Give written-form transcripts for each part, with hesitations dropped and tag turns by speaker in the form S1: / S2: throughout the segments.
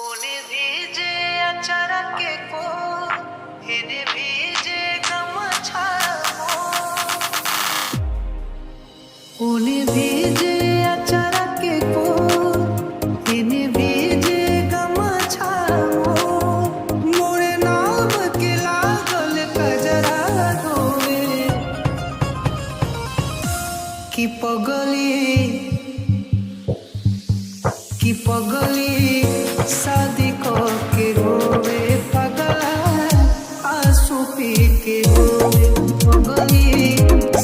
S1: उन्हें भीजे अचारा के को इन्हें भीजे गमछाओ उन्हें भीजे अचारा के को इन्हें भीजे गमछाओ मोरे नाम के लागल कजरा धोवे की पगली शादी के रोवे पगला आंसू पी के रोवे पगली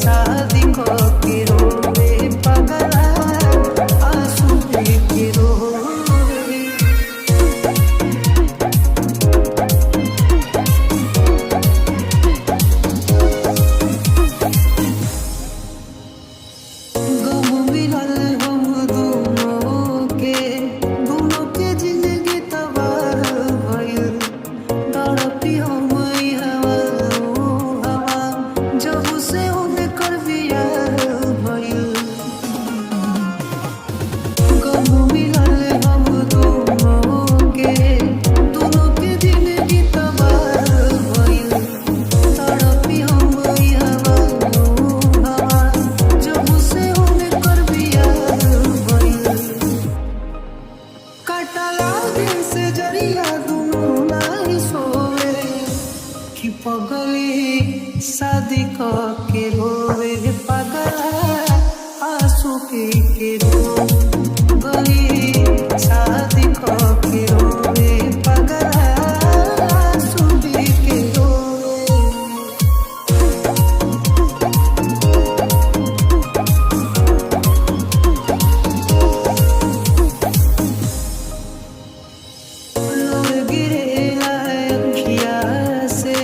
S1: शादी के रोवे पगला आंसू पी के रोवे गम मिलल हम दोनों के जिंदगी तबाह भइल तड़पी हम हवा जब से उनकर बियाह भइल गम मिलल हम दोनों के जिंदगी तबाह भइल तड़पी हम हवा जब से उनकर बियाह भइल कटला दिन से जरिया दुनू नहीं सोवे कि पगली शादी के रोवे पगला आंसू पी के रोवे पगली शादी के रोवे पगला आंसू पी के रोवे लोर गिरेला अखिया से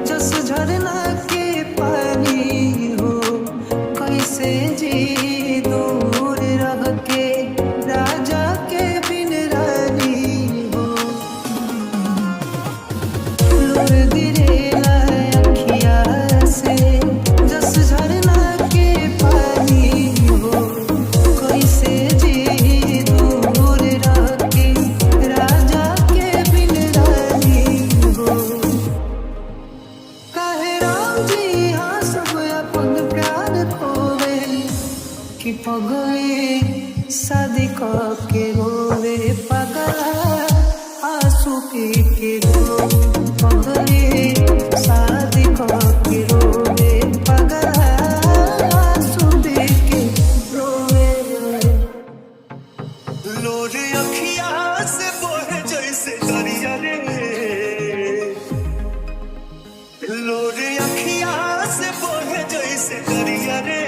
S1: जस झरना के पानी हो कैसे जी दूर रह के राजा के बिन रानी हो लोर गिरेला अखिया से जस झरना के पानी हो कैसे जी दूर रह के राजा के बिन रानी हो काहे राम जी हाँ सब अपन प्यार खोवे कि पगली शादी के रोवे पगला आंसू पी के रोवे पगली शादी के रोवे पगला आंसू पी के रोवे लोरे अखिया से बोहे जैसे दरिया रे लोरे अखिया से बोहे जैसे दरिया रे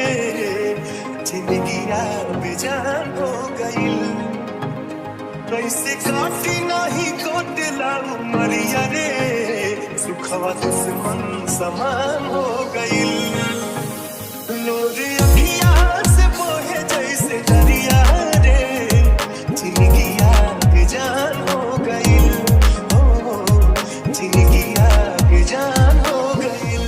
S1: जिंदगिया बेजान हो गइल कैसे काटी नहीं कोटला उमरिया रे सुखवा दुश्मन समान हो गइल लोरे अखिया से बोहे जैसे दरिया रे जिंदगिया बेजान हो गइल हो जिंदगिया बेजान हो गइल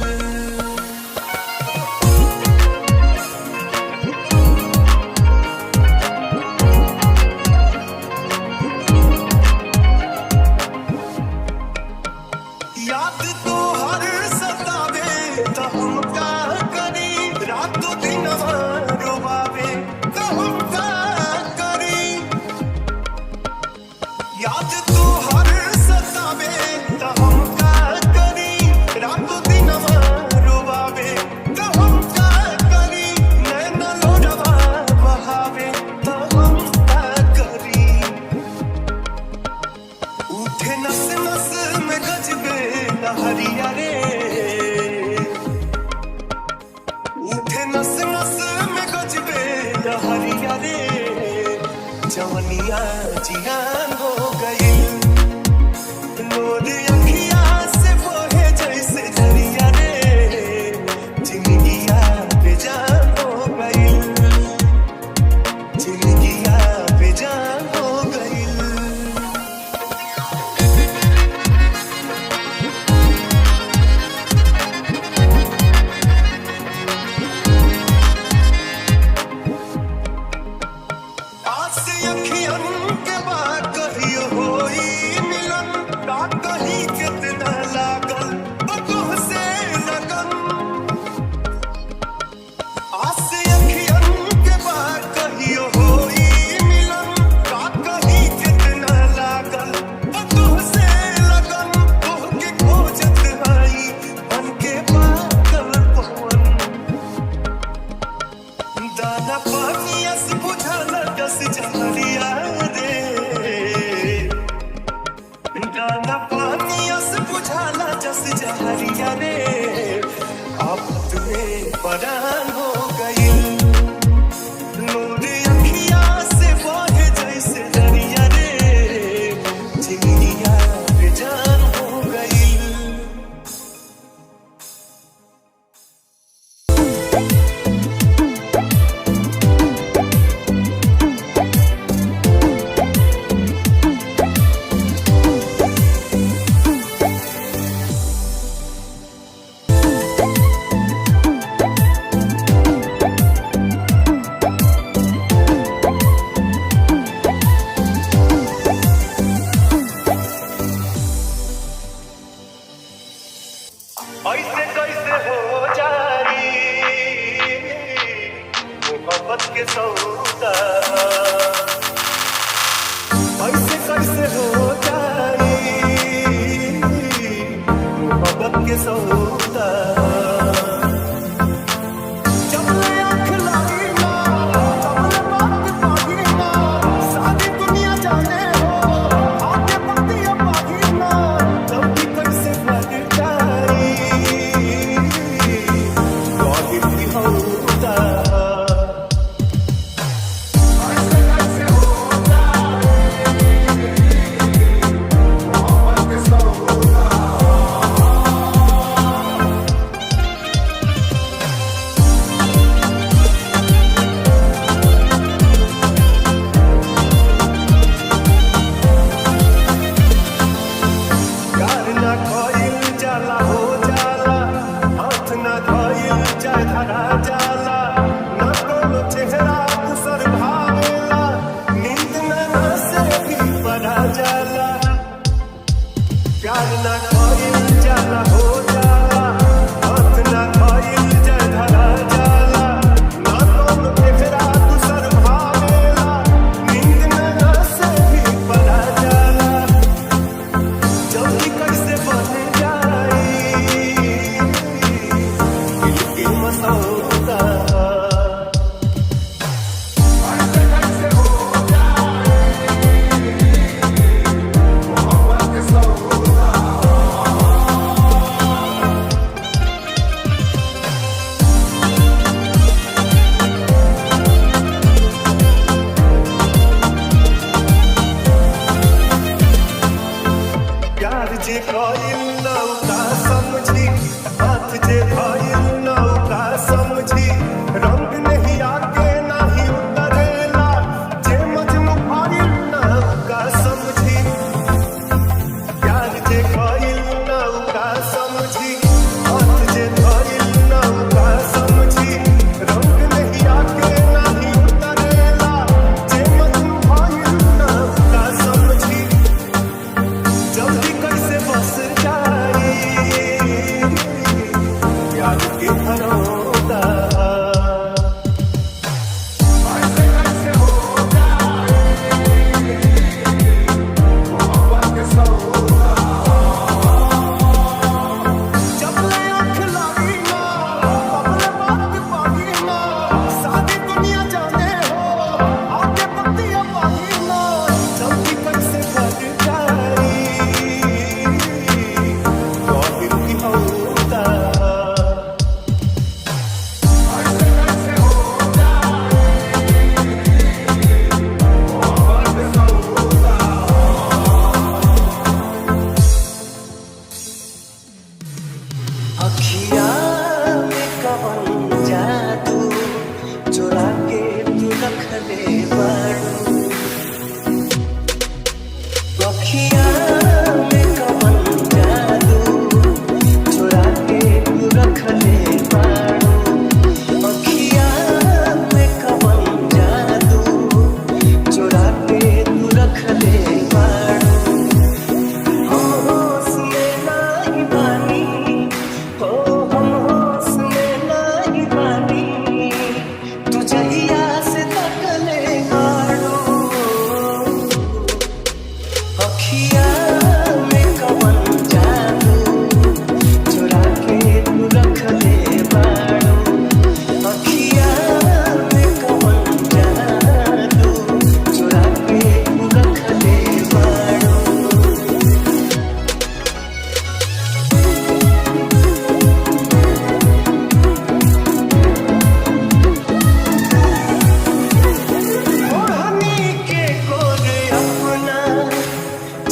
S1: याद तो हर सतावे तो हम का करी रातों दिन रोवावे तो हम का करी याद तो हर सतावे तो हम का करी रातों दिन रोवावे तो हम का करी नैना लोडवा बहावे तो हम का करी उठे नस नस में गजबे लहरिया रे उठे नस नस में गजबे लहरिया रे जवनिया जियान हो गई लोर अखिया से बोहे जैसे दरिया रे जिंदगिया बेजान हो गई जिंदगिया बेजान हो गई आस अखियन के बात कहियो होई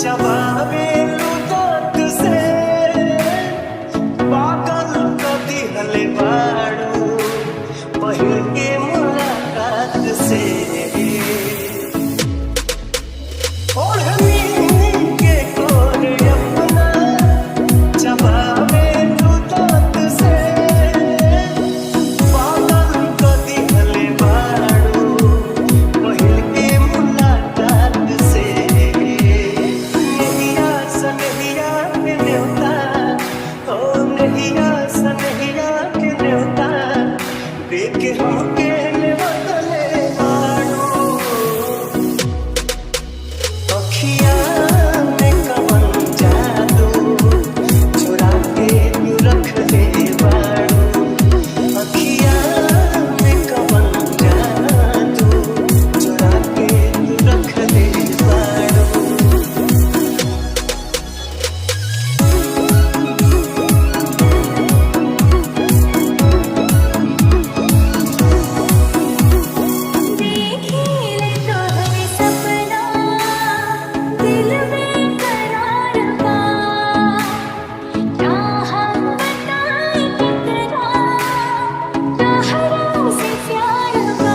S1: चबावे दांत से पागल कदी हले बाड़ू पहिल के मुलाकात से ओढ़नी के कोर अपना चबावे दांत से पागल कदी हले बाड़ू पहिल के मुलाकात से नहिया सनहिया के न्योता ओ नहिया सनहिया के न्योता देखे हमके ने बदले आड़ू अखिया में कवन जादू चुरा के तू रख ले बाड़ू अखिया में कवन जादू चुरा के तू रख ले बाड़ू
S2: देखिए तोहरे सपना दिल में करार पा क्या हम बताएं कितना तोहरा से प्यार पा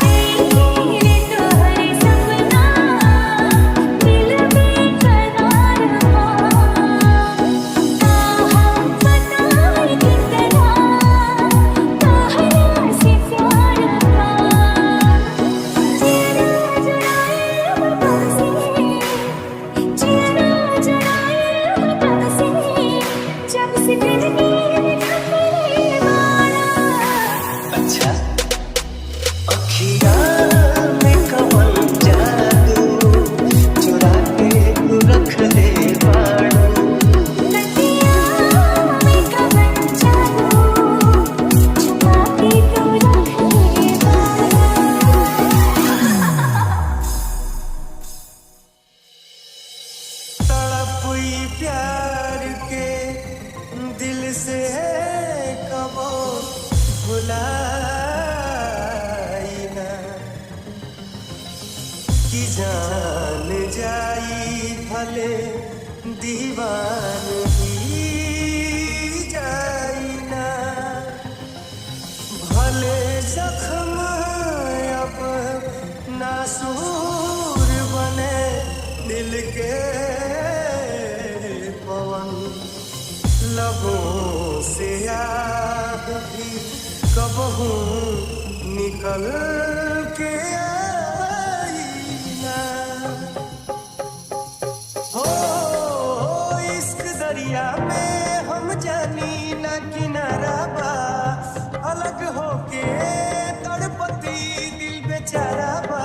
S2: देखिए तोहरे सपना दिल में करार पा क्या हम बताएं कितना तोहरा से प्यार पा चेहरा जुड़ाए बता से चेहरा जुड़ाए बता से जब से दिल की धड़कने वाला
S1: अच्छा अखिया में कवन जादू चुरा के तू रख ले बाड़ू
S2: नदिया में कवन जादू छुपा के तू रख ले बाड़ा
S1: तड़पुई प्यार के दिल से कबो भुलाई ना कि जान जाई भले दीवानगी जाई ना भले जख्म अब नासूर बने दिल के पवन लबों से याद भी कबहू निकल के आई ना हो इश्क दरिया में हम जानी ना किनारा बा अलग होके तड़पती दिल बेचारा बा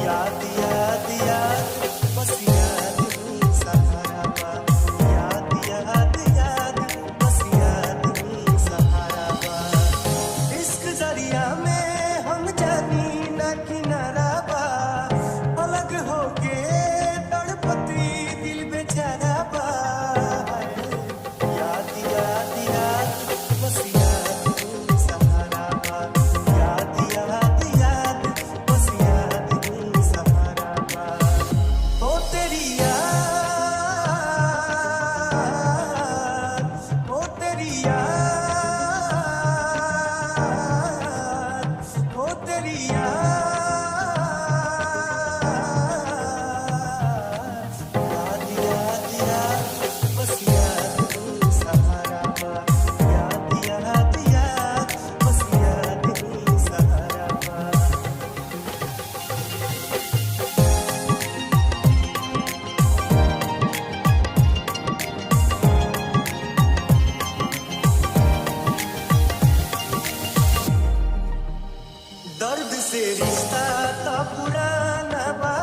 S1: याद याद याद बस याद ही सहारा बा याद याद याद बस याद ही सहारा बा इश्क दरिया में हम जानी ना किनारा बा अलग होके तड़पती दिल बेचारा बा याद याद याद बस याद ही सहारा बा याद याद याद बस याद ही सहारा बा ओ तेरी याद ओ तेरी याद ओ तेरी याद याद याद बस याद ही सहारा बा याद याद याद बस याद ही सहारा बा दर्द से रिश्ता था पुराना बा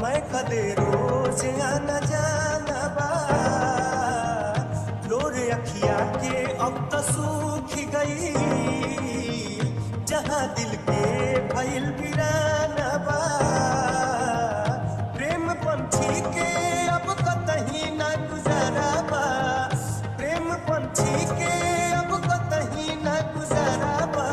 S1: मैं कदे रोज आना जाना बा लोरे अखिया के अब तो सूख गई जहाँ दिल के भइल वीराना बा प्रेम पंछी के अब कतही ना गुजारा बा प्रेम पंछी के अब कतही ना गुजारा बा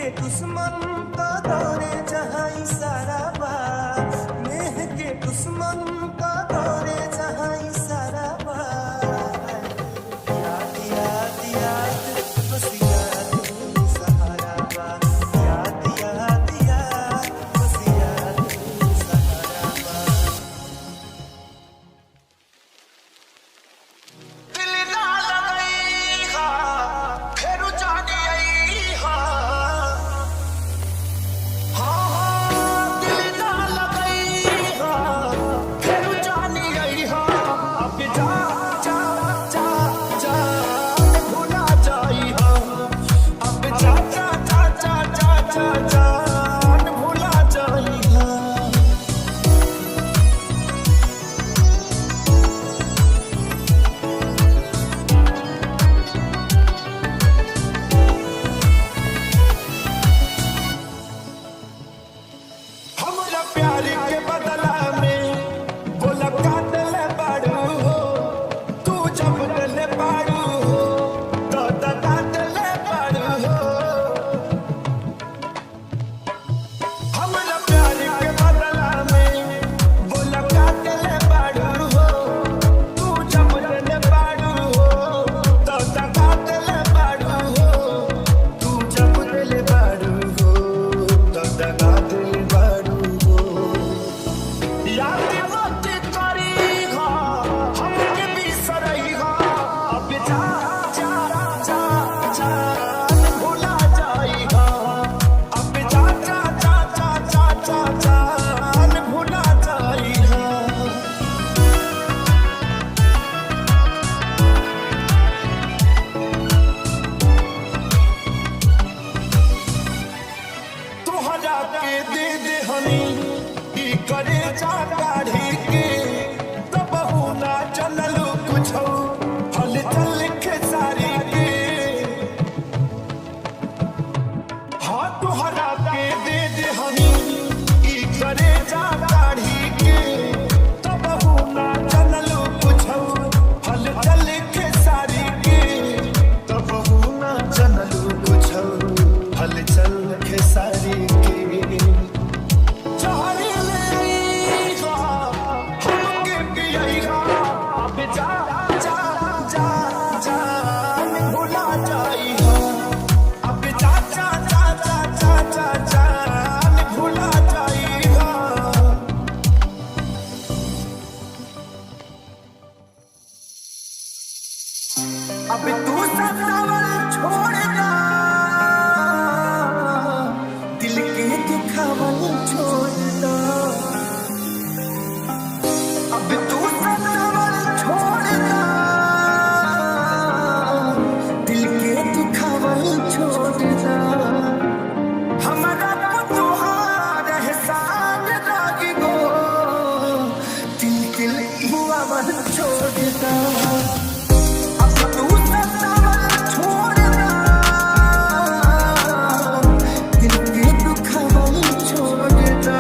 S1: के दुश्मन का दौरे जहाँ इशारा बा, नेह के दुश्मन का दौरे जहाँ इशारा बा। याद याद याद बस याद सहारा बा, याद याद याद बस याद सहारा बा। दिल ना लगई हा फेरू जानी आई हा, हाँ दिल ना लगई हा फेरू जानी आई हा। अब जा जा जा जा भुला जाई हा, अब जा जा जा जा जा जा जान भुला जाई हा। हमरा प्यार के बदला में बोला काटल बाड़ू हो, तू जब दिल बाड़ू हो तो काटल बाड़ू हो। हमरा प्यार के बदला में बोला काटल बाड़ू हो, तू जब दिल बाड़ू हो तो काटल बाड़ू हो, तू जब दिल बाड़ू हो तो काटल बाड़ू हो। याद मत करी हा हमके बिसरई हा, अब जा जा जा जान भुला जाई हा, अब जा जा जा जा जा जा जान भुला जाई हा। तोहरा के दे दे हनी ई करे जा काढ़ी के, तब ना चलल कुछो हल चल खेसारी के। हाँ तोहरा के दे दे हनी ई करे जा काढ़ी के, तब ना चलल कुछो हल चल खेसारी के, तब ना चलल कुछो हल चल खेसारी के। चाहने ले हा हमके पियई हा, अब जा जा जा जान भुला जाई हा, अब जा जा जा जा जा जा जान भुला जाई हा। अब तू सतावल छोड़ना, दिल के दुखावल छोड़ना। अब तू सतावल छोड़ना, दिल के दुखावल छोड़ना। हमारा तोहार एहसान लागी गो, दिल दिल हुआ मन छोड़ना। अब तू सतावल छोड़ना, दिल के दुखावल छोड़ना।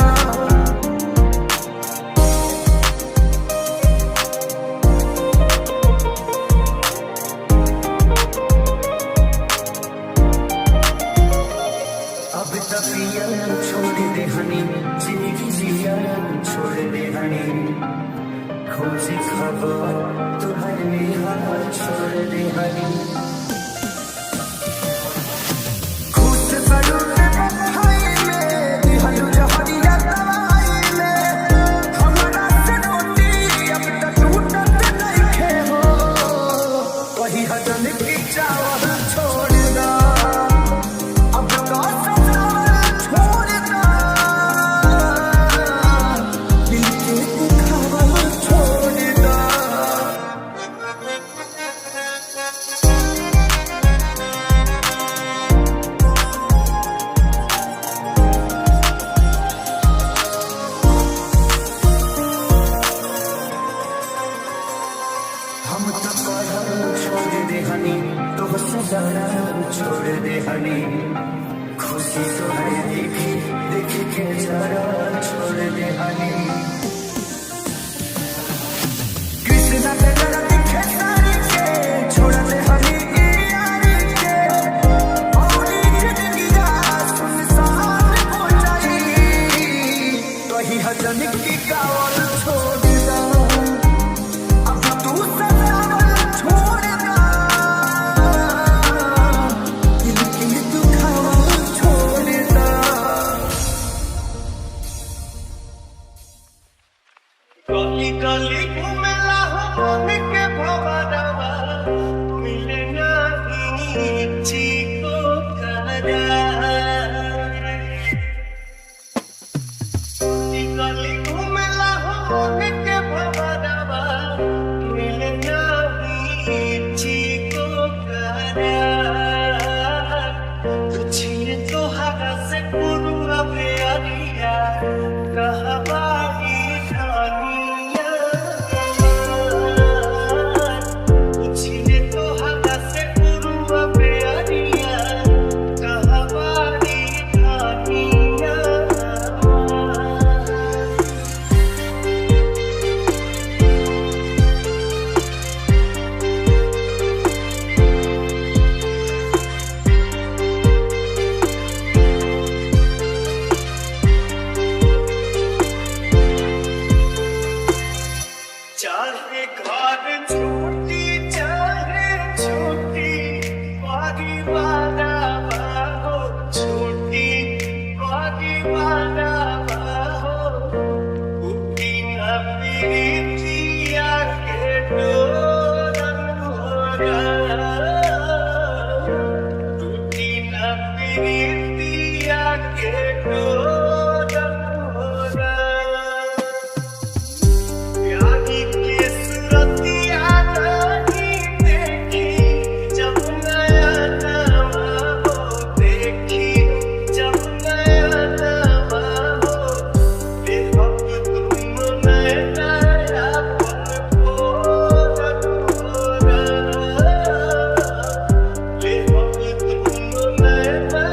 S1: अब तपिया छोड़ दे हनी, जिंदगी जिया छोड़ दे हनी, खोजी खबर तुम्हारे हाथ छोड़ दे हनी। खुद करूँ भाई में दिहलू जहरिया दवाई में, हमरा से रोटी अब तक टूटत नहीं खे हो, वही हजम की चावल छोड़ना। अब का सतावल छोड़ना, दिल के दुखावल छोड़ना। हम तो पढ़ल छोड़ दे हनी, तो सजाना छोड़ दे हनी, खुशी तो है देखी देखी के जरा छोड़ दे हनी। कृष्णा पे जरा दिखे सारी के छोड़ दे हनी की यारी के, और जिंदगी का दीवाना हो, छोटी और दीवाना हो, उठी न प्रीतिया के डोरन मोरा, उठी न प्रीतिया के डोरन मोरा। प्यारी के सूरतिया नहीं देखी जब नया नवा हो, देखी जब नया नवा हो, बेवक्त तुम नैना अपन फोरन मोरा, बेवक्त तुम नैना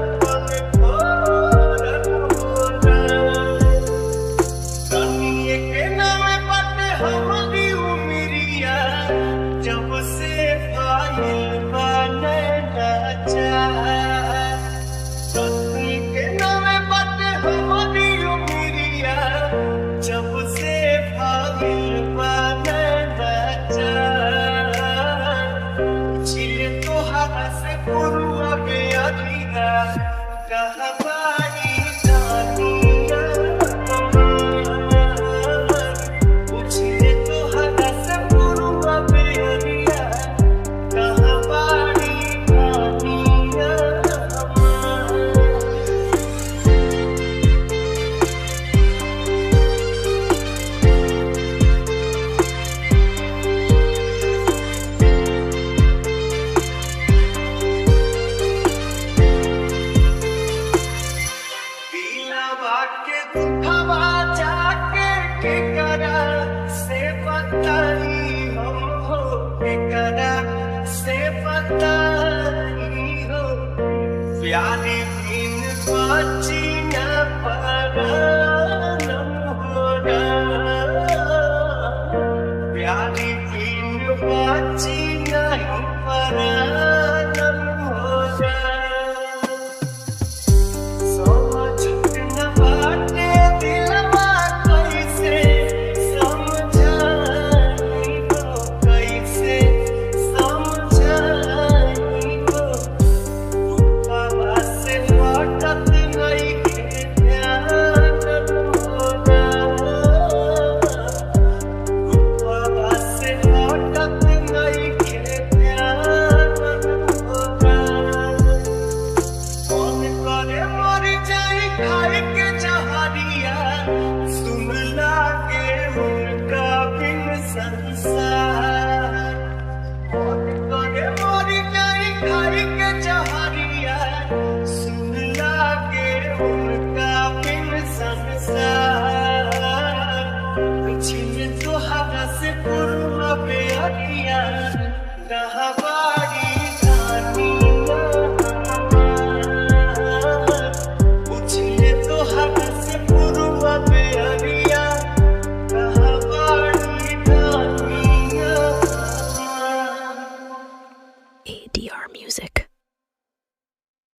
S1: अपन फोरन मोरा। कनिए के नाम पट हमारी उमरिया, जब से फाइल बने न चाहा। कनिए के नाम पट हमारी उमरिया, जब से फाइल बने न चाहा। छिले तोहरा से पुरुआ बेअरिया, कहबारी जानिया पूछले तोहरा से पुरुआ बेअरिया, कहबारी जानिया दिलवा के दुखवा जाके केकरा से बताई हम हो, केकरा से बताई हो। प्यारी बिन बाची न परानम होरा, प्यारी बिन बाची नहीं परानम होरा। समझत न बाटे दिलवा कैसे समझाई हो, कैसे समझाई हो। रूपवा से हटत नइखे ध्यान मोरा, रूपवा से हटत नइखे ध्यान मोरा। मन करे मर जाई खाए के जहरिया, सुन लागे उनका बिन संसार। मन करे मर जाई खाए के जहरिया, सुन लागे उनका बिन संसार। छिल तोहरा से पुरुआ बेअरिया, कहबा